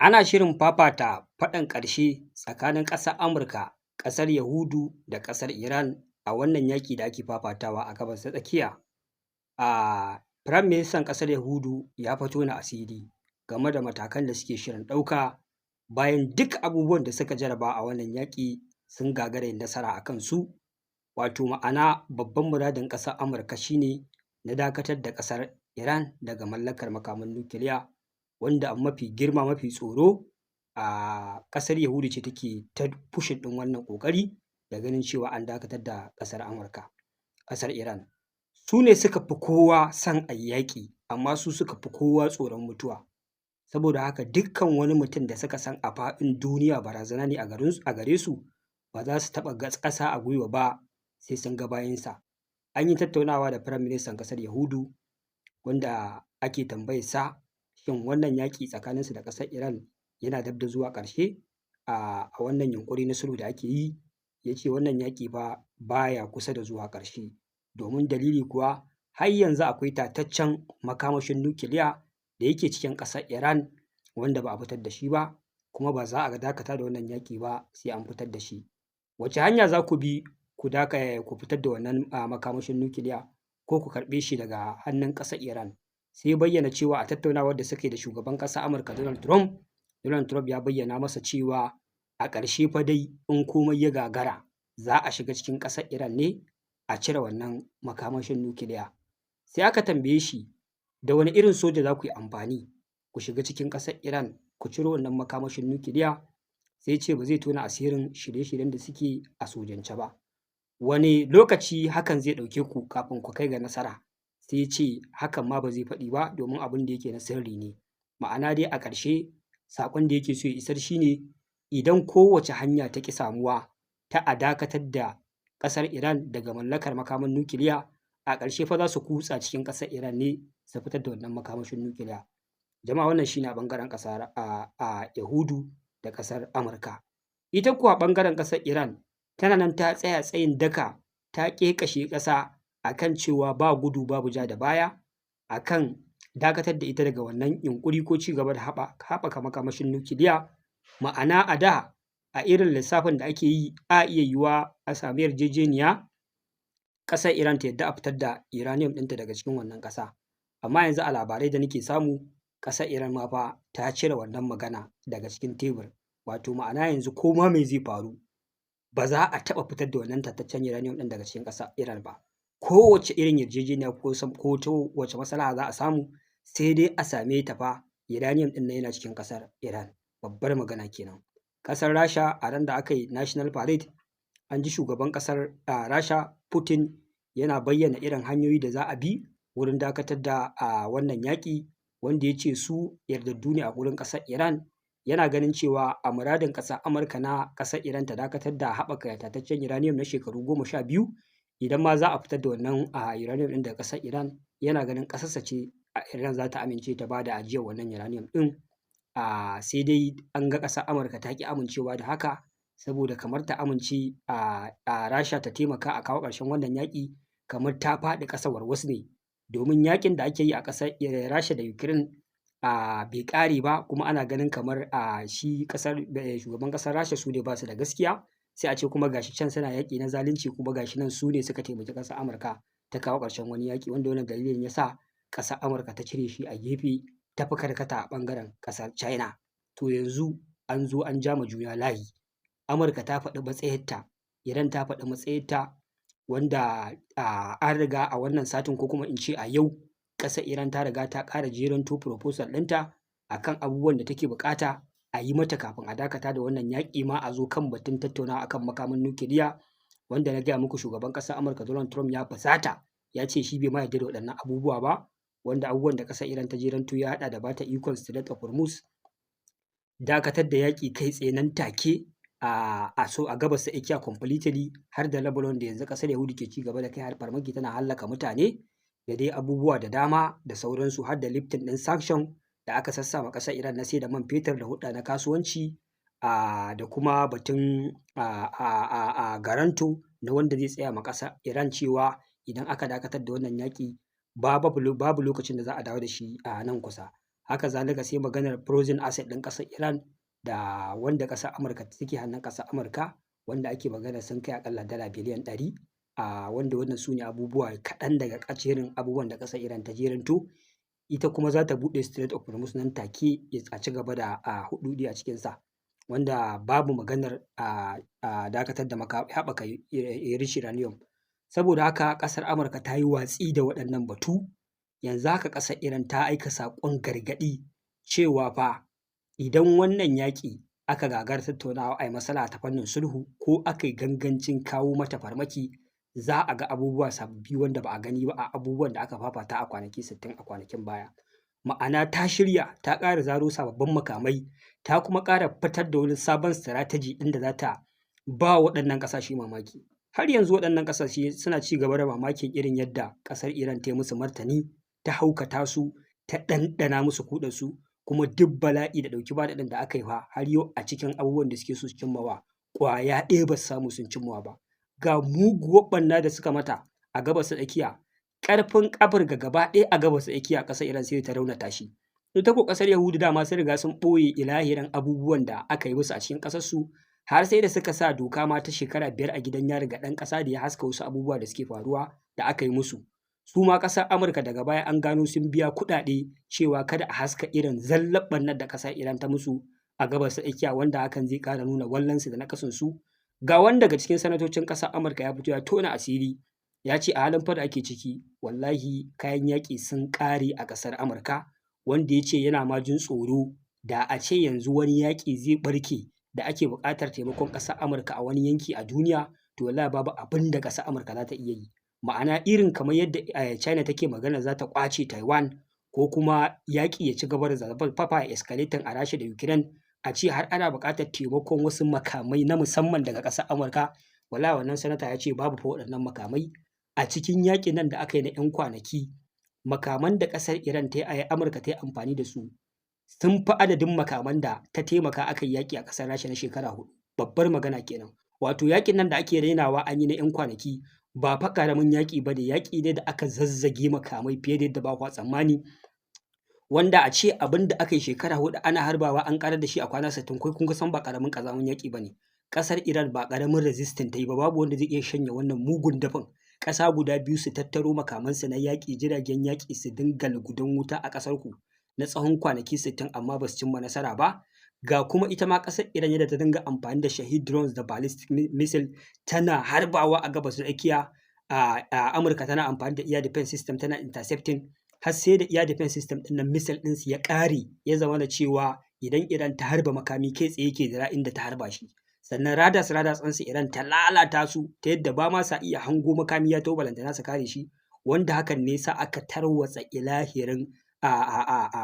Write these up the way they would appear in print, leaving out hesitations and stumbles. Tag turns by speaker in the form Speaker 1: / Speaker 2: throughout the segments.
Speaker 1: Ana shirin fafata faɗan ƙarshe tsakanin ƙasar Amurka, ƙasar Yahudu da ƙasar Iran a wannan yaƙi da ake fafatawa a Gabas ta Tsakiya. Firaministan ƙasar Yahudu ya fito na asiri game da matakan da suke shirin ɗauka bayan duk abubuwan da suka jaraba a wannan yaƙi sun gagara yin nasara a kansu. Wato ma'ana babban muradin ƙasar Amurka shi ne na dakatar da ƙasar Iran daga mallakar makaman nukiliya, wanda abu mafi girma mafi tsoro ƙasar Yahudu ce take ta pushing ɗin wannan ƙoƙari da ganin cewa an dakatar da ƙasar Amurka. Ƙasar Iran su ne suka fi kowa son a yi yaƙi, amma su suka fi kowa tsoron mutuwa. Saboda haka dukkan wani mutum da suka san a faɗin duniya barazana ne a gare su, ba za su taɓa ƙasa a gwiwa ba sai sun ga bayansa. An yi tattaunawa da Firaministan ƙasar Yahudu wanda ake tambayarsa shin wannan yaƙi tsakaninsu da ƙasar Iran yana dab da zuwa ƙarshe a wannan yunƙuri na sulhu da ake yi. Ya ce wannan yaƙi fa baya kusa da zuwa ƙarshe, domin dalili kuwa har yanzu akwai tataccen makamashin nukiliya da yake cikin ƙasar Iran wanda ba a fitar da shi ba, kuma ba za a dakata da wannan yaƙi ba sai an fitar da shi. Wace hanya za ku bi ku fitar da wannan makamashin nukiliya ko ku karɓe shi daga hannun ƙasar Iran? Sai bayyana cewa a tattaunawar da suka yi da shugaban ƙasar Amurka Donald Trump ya bayyana masa cewa a ƙarshe fa dai in komai ya gagara za a shiga cikin ƙasar Iran ne a cire wannan makamashin nukiliya. Sai aka tambaye shi da wani irin soja za ku yi amfani ku shiga cikin ƙasar Iran ku ciro wannan makamashin nukiliya, sai ya ce ba zai tona asirin shirye-shiryen da suke a sojance ba. Wane lokaci hakan zai ɗauke ku kafin ku kai ga nasara? Sai ya ce hakan ma ba zai faɗi ba domin abin da yake na sirri ne. Ma'ana dai a ƙarshe saƙon da yake so ya isar shi ne idan kowace hanya ta ƙi samuwa ta a dakatar da ƙasar Iran daga mallakar makaman nukiliya, a ƙarshe fa za su kutsa cikin ƙasar Iran ne su fitar da wannan makamashin nukiliya. Jama'a wannan shi ne a ɓangaren ƙasar Yahudu da ƙasar Amurka. Ita kuwa ɓangaren ƙasar Iran tana nan ta tsaya tsayin daka ta ƙeƙashe ƙasa a kan cewa ba gudu babu ja da baya a kan dakatar da ita daga wannan yunƙuri ko ci gaba da haɓaka makamashin nukiliya. Ma'ana a da a irin lissafin da ake yi a iya yiwuwa a samu yarjejeniya ƙasar Iran ta yadda a fitar da uranium ɗinta daga cikin wannan ƙasa. Amma yanzu a labarai da nake samu ƙasar Iran ma fa ta cire wannan magana daga cikin tebur. Wato ma'ana yanzu ko ma me zai faru ba za a taɓa fitar da wannan tataccen uranium ɗin daga cikin ƙasar Iran ba. Kowace irin yarjejeniya ko ta wace maslaha za a samu sai dai a same ta fa uranium ɗin nan yana cikin ƙasar Iran. Babbar magana kenan. Ƙasar Rasha a ran da aka yi National Parade an ji shugaban ƙasar Rasha Putin yana bayyana irin hanyoyi da za a bi wurin dakatar da wannan yaƙi, wanda ya ce su yardaddu ne a gurin ƙasar Iran. Yana ganin cewa a muradin ƙasar Amurka na ƙasar Iran ta dakatar da haɓaka tataccen uranium na shekaru 12, idan ma za a fitar da wannan uranium ɗin daga ƙasar Iran, yana ganin ƙasarsa ce Iran za ta amince ta ba da ajiyar wannan uranium ɗin. Sai dai an ga ƙasar Amurka ta ƙi amincewa da haka, saboda kamar ta amince Rasha ta taimaka a kawo ƙarshen wannan yaƙi kamar ta faɗi ƙasa warwas ne, domin yaƙin da ake yi a ƙasar Rasha da Ukraine bai ƙare ba, kuma ana ganin kamar shugaban ƙasar Rasha su ne ba su da gaskiya. Sai a ce kuma gashi can suna yaƙi na zalunci, kuma gashi nan su ne suka taimaki ƙasar Amurka ta kawo ƙarshen wani yaƙi, wanda wannan dalilin ya sa ƙasar Amurka ta cire shi a gefe ta fi karkata a ɓangaren ƙasar China. To yanzu an zo an ja ma juna layi. Amurka ta faɗi matsayarta, Iran ta faɗi matsayarta, wanda an riga a wannan satin ko kuma in ce a yau ƙasar Iran ta riga ta ƙara jeranto proposal ɗinta a kan abubuwan da take buƙata a yi mata kafin a dakata da wannan yaƙi ma a zo kan batun tattaunawa a kan makamin nukiliya, wanda na gaya muku shugaban ƙasar Amurka Donald Trump ya fusata ya ce shi bai ma yarda da waɗannan abubuwa ba, wanda abubuwan da ƙasar Iran ta jeranto ya haɗa da bata ikon Strait of Hormuz, dakatar da yaƙi kai tsaye nan take a gabas ta tsakiya completely, har da Lebanon da yanzu ƙasar Yahudu ke ci gaba da kai farmaki tana hallaka mutane, da dai abubuwa da dama da sauransu, har da lifting ɗin sanction da aka sassa ma ƙasar Iran na sai da man fetur da hulɗa na kasuwanci, da kuma batun garanto na wanda zai tsaya ma ƙasar Iran cewa idan aka dakatar da wannan yaƙi babu lokacin da za a dawo da shi a nan kusa. haka zalika sai maganar frozen asset ɗin ƙasar Iran da wanda ƙasar Amurka take hannun ƙasar Amurka wanda ake magana sun kai aƙalla dala biliyan 100 wanda wannan su ne abubuwa kaɗan daga jerin abubuwan da ƙasar Iran ta jeranto. Ita kuma za ta buɗe Strait of Hormuz nan take a ci gaba da huɗuɗi a cikinsa, wanda babu maganar dakatar da haɓaka rich uranium. Saboda haka ƙasar Amurka ta yi watsi da waɗannan batu. Yanzu haka ƙasar Iran ta aika saƙon gargaɗi cewa fa idan wannan yaƙi aka gagara tattaunawa a yi maslaha ta fannin sulhu ko aka yi gangancin kawo mata farmaki, za a ga abubuwa sababbi wanda ba a gani ba a abubuwan da aka fafata a kwanaki 60 a kwanakin baya. Ma'ana ta shirya, ta ƙara zaro sababbin makamai, ta kuma ƙara fitar da wani sabon strategy ɗin da za ta ba waɗannan ƙasashe mamaki. Har yanzu waɗannan ƙasashe suna ci gaba da mamakin irin yadda ƙasar Iran ta yi musu martani, ta haukata su, ta ɗanɗana musu kuɗarsu, kuma duk bala'i da ɗauki ba daɗin da aka yi fa har yau a cikin abubuwan da suke so su cimmawa ƙwaya ɗaya ba su samu sun cimmawa ba. Ga muguwar ɓanna da suka mata a gabas ta tsakiya, ƙarfin Afirka gaba ɗaya a gabas ta tsakiya ƙasar Iran sai ta raunata shi. Ita ko ƙasar Yahudu dama sun riga sun ɓoye ilahirin abubuwan da aka yi musu a cikin ƙasarsu, har sai da suka sa doka ma ta shekara 5 a gidan yari ga ɗan ƙasa da ya haska wasu abubuwa da suke faruwa da aka yi musu. Su ma ƙasar Amurka daga baya an gano sun biya kuɗaɗe cewa kada a haska irin zallar ɓannar da ƙasar Iran ta musu a gabas ta tsakiya, wanda hakan zai ƙara nuna wallansu da naƙasunsu. Ga wani daga cikin sanatocin ƙasar Amurka ya fito ya tona asiri, ya ce a halin fa da ake ciki wallahi kayan yaƙi sun ƙare a ƙasar Amurka, wanda ya ce yana ma jin tsoro da a ce yanzu wani yaƙi zai ɓarke da ake buƙatar taimakon ƙasar Amurka a wani yanki a duniya, to wallahi babu abin da ƙasar Amurka za ta iya yi. Ma'ana irin kamar yadda China take magana za ta ƙwace Taiwan, ko kuma yaƙi ya ci gaba da zafafa escalating a Rasha da Ukraine, a ce har ana buƙatar taimakon wasu makamai na musamman daga ƙasar Amurka, wallahi wannan sanata ya ce babu fa waɗannan makamai. A cikin yaƙin nan da aka yi na 'yan kwanaki, makaman da ƙasar Iran Amurka ta yi amfani da su sun fi adadin makaman da ta taimaka aka yi yaƙi a ƙasar Rasha na shekara 4. Babbar magana kenan. Wato yaƙin nan da ake rainawa an yi na 'yan kwanaki ba fa ƙaramin yaƙi ba ne, yaƙi ne da aka zazzage makamai fiye da yadda ba kwa tsammani, wanda a ce abin da aka yi shekara 4 ana harbawa an ƙarar da shi a kwana 60, kai kun ga san ba ƙaramin ƙazamin yaƙi ba ne. Ƙasar Iran ba ƙaramin resistant ta yi ba, babu wanda zai iya shanye wannan mugun dafin. Ƙasa guda biyu su tattaro makamansu na yaƙi, jiragen yaƙi su dinga lugudan wuta a ƙasarku na tsawon kwanaki 60 amma ba su cimma nasara ba. Ga kuma ita ma ƙasar Iran yadda ta dinga amfani da Shahid drones da ballistic missile tana harbawa a gabas ta tsakiya. Amurka tana amfani da air defense system tana intercepting, har sai da air defense system ɗin nan missile ɗinsu ya ƙare, ya zama da cewa idan Iran ta harba makami kai tsaye ke da inda ta harba shi. Sannan radars ɗinsu Iran ta lalata su ta yadda ba ma sa iya hango makami ya taho balantana su kare shi, wanda hakan ne sa aka tarwatsa ilahirin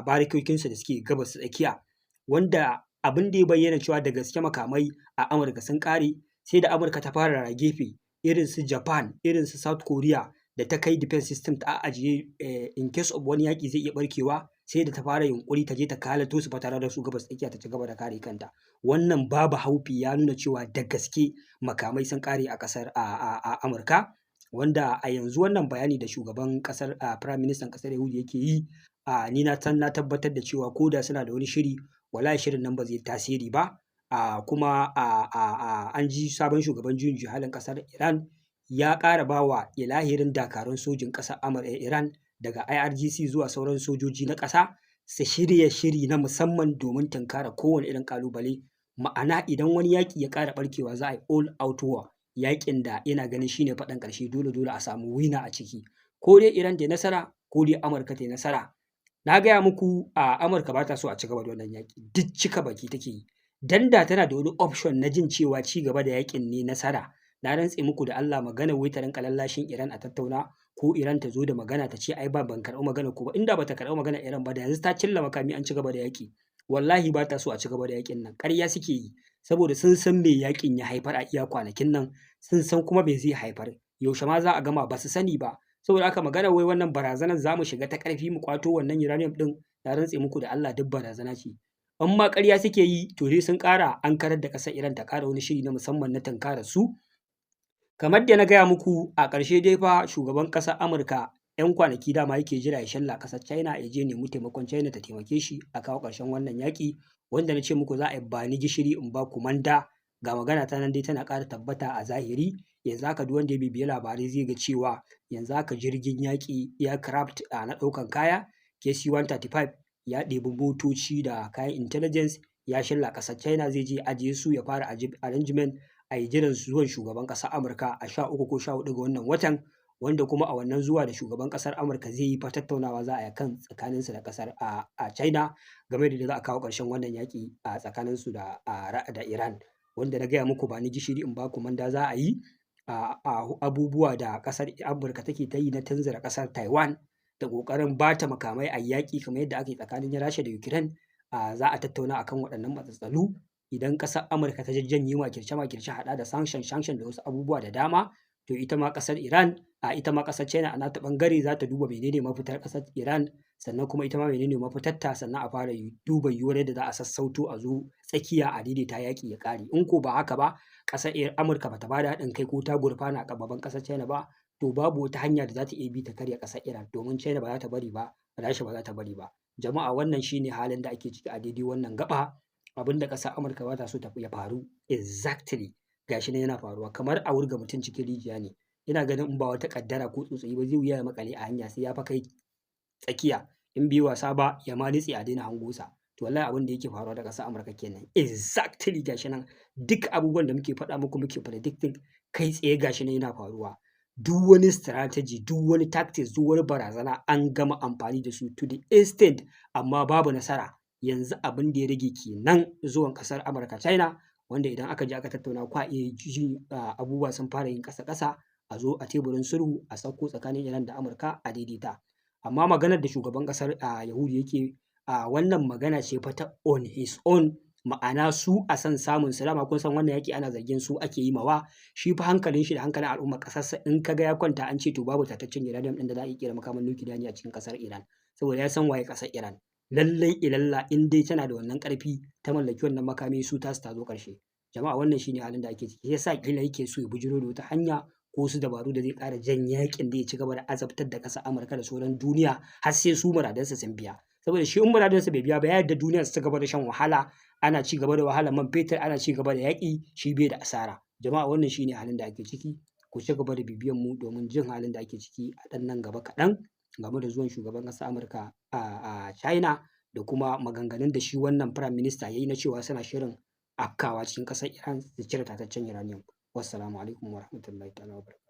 Speaker 1: barikokinsu da suke gabas tsakiya, wanda abin da ya bayyana cewa da gaske makamai a Amurka sun ƙare, sai da Amurka ta fara rara gefe irin su Japan, irin su South Korea da ta kai defense system ta ajiye in case of wani yaƙi zai iya barkewa, sai da ta fara yunƙuri ta je ta kalato su tare da su gabas tsakiya ta ci gaba da kare kanta. Wannan babu haufi ya nuna cewa da gaske makamai sun ƙare a ƙasar Amurka, wanda a yanzu wannan bayani da shugaban ƙasar Prime Minister ƙasar Yahudu yake yi, ni na tabbatar da cewa ko da suna da wani shiri, wallahi shirin nan ba zai tasiri ba. Kuma an ji sabon shugaban juyin juya halin ƙasar Iran ya ƙara ba wa ilahirin dakarun sojin ƙasar Iran daga IRGC zuwa sauran sojoji na ƙasa su shirya shiri na musamman domin tunkara kowane irin ƙalubale. Ma'ana idan wani yaƙi ya ƙara ɓarkewa za a yi all out war, yaƙin da ina ganin shine faɗan ƙarshe, dole a samu wina a ciki, ko dai Iran ta yi nasara ko dai Amurka ta yi nasara. Na gaya muku Amurka ba ta so a ci gaba da wannan yaƙi, duk cika baki take yi. Dan da tana da wani option na jin cewa ci gaba da yaƙin ne nasara, na rantse muku da Allah magana wai ta rinƙa lallashin Iran a tattauna, ko Iran ta zo da magana ta ce ai ban karɓi magana ko ba, inda ba ta karɓi magana Iran ba da yanzu ta cilla makami an ci gaba da yaƙi. Wallahi ba ta so a ci gaba da yaƙin nan, ƙarya suke yi, saboda sun san me yaƙin ya haifar a iya kwanakin nan, sun san kuma me zai haifar, yaushe ma za a gama ba su sani ba. Saboda haka magana wai wannan barazanar za mu shiga ta ƙarfi mu kwato wannan uranium ɗin, na rantse muku da Allah duk barazana ce. In ma ƙarya suke yi to dai sun ƙara ankarar da ƙasar Iran ta ƙara wani shiri na musamman na tunkarar su. Kamar da na gaya muku a ƙarshe dai fa shugaban ƙasar Amurka 'yan kwanaki dama yake jira ya shalla ƙasar China ya je nemi taimakon China ta taimake shi a kawo ƙarshen wannan yaƙi, wanda na ce muku za a yi ba ni gishiri in ba ku manda. Ga magana ta nan dai tana ƙara tabbata a zahiri. Yanzu haka duk wanda ya bibiyi labarai zai ga cewa yanzu haka jirgin yaƙi aircraft na ɗaukan kaya KC-135 ya ɗebi motoci da kayan intelligence ya shalla ƙasar China, zai je ajiye su ya fara arrangement a yi jiran zuwan shugaban ƙasar Amurka a 13 ko 14 ga wannan watan, wanda kuma a wannan zuwa da shugaban ƙasar Amurka zai yi fa tattaunawa za a yi kan tsakaninsu da ƙasar a China game da za a kawo ƙarshen wannan yaƙi a tsakaninsu da Iran, wanda na gaya muku ba ni gishiri in ba ku manda za a yi abubuwa da ƙasar Amurka take ta yi na tunzura ƙasar Taiwan da ƙoƙarin ba ta makamai a yaƙi kamar yadda aka yi tsakanin Rasha da Ukraine. Za a tattauna akan waɗannan matsaltsalu idan ƙasar Amurka ta janye makirce-makirce haɗa da sanction da wasu abubuwa da dama, to ita ma ƙasar Iran ita ma ƙasar China a nata ɓangare za ta duba menene mafitar ƙasar Iran, sannan kuma ita ma menene mafitarta, sannan a fara duba yiwuwar yadda za a sassauto a zo tsakiya a daidaita yaƙi ya ƙare. In ko ba haka ba, ƙasar Amurka ba ta ba da haɗin kai ko ta gurfana a gaban ƙasar China ba, to babu wata hanya da za ta iya bi ta karya ƙasar Iran, domin China ba za ta bari ba, Rasha ba za ta bari ba. Jama'a wannan shine halin da ake ciki a daidai wannan gaba. Abin da ƙasar Amurka ba ta so ya faru exactly gashi nan yana faruwa, kamar a wurga mutum cikin rijiya ne. Ina ganin in ba wata ƙaddara ko tsotsayi ba zai wuya ya maƙale a hanya sai ya fa kai tsakiya, in bai wasa ba ya ma nutse a daina hango sa. To wallahi abin da yake faruwa da ƙasar Amurka kenan exactly gashi nan, duk abubuwan da muke faɗa muku muke predicting kai tsaye gashi nan yana faruwa. Duk wani strategy, duk wani tactics, duk wani barazana an gama amfani da su to the extent, amma babu nasara. Yanzu abin da ya rage kenan zuwan ƙasar Amurka China, wanda idan aka je aka tattauna kwa iya ji abubuwa sun fara yin ƙasa-ƙasa, a zo a teburin sulhu a sauko tsakanin Iran da Amurka a daidaita. Amma maganar da shugaban ƙasar Yahudu yake wannan magana ce fa ta on his own, ma'ana su a san samun salama. Kun san wannan yaƙi ana zargin su ake yi mawa, shi fa hankalin shi da hankalin al'ummar ƙasarsa in ka ga ya kwanta an ce to babu tataccen uranium ɗin da za a iya ƙera makaman nukiliya ne a cikin ƙasar Iran, saboda ya san waye ƙasar Iran. Lallai ilalla in dai tana da wannan ƙarfi ta mallaki wannan makami, su tasu ta zo ƙarshe. Jama'a wannan shine halin da ake ciki, yasa kila yake so ya bujiro da wata hanya ko su dabaru da zai ƙara jan yaƙin da ya ci gaba da azabtar da ƙasar Amurka da sauran duniya har sai su muradansa sun biya. Saboda shi in muradansa bai biya ba, ya yarda duniya su ci gaba da shan wahala, ana ci gaba da wahalar man fetur, ana ci gaba da yaƙi, shi bai da asara. Jama'a wannan shine halin da ake ciki. Ku ci gaba da bibiyan mu domin jin halin da ake ciki a ɗan nan gaba kaɗan game da zuwan shugaban ƙasar Amurka a China da kuma maganganun da shi wannan Prime Minister ya yi na cewa suna shirin afkawa cikin ƙasar Iran su cire tataccen uranium. Wassalamu alaikum warahmatullahi ta'ala wabarakatuh.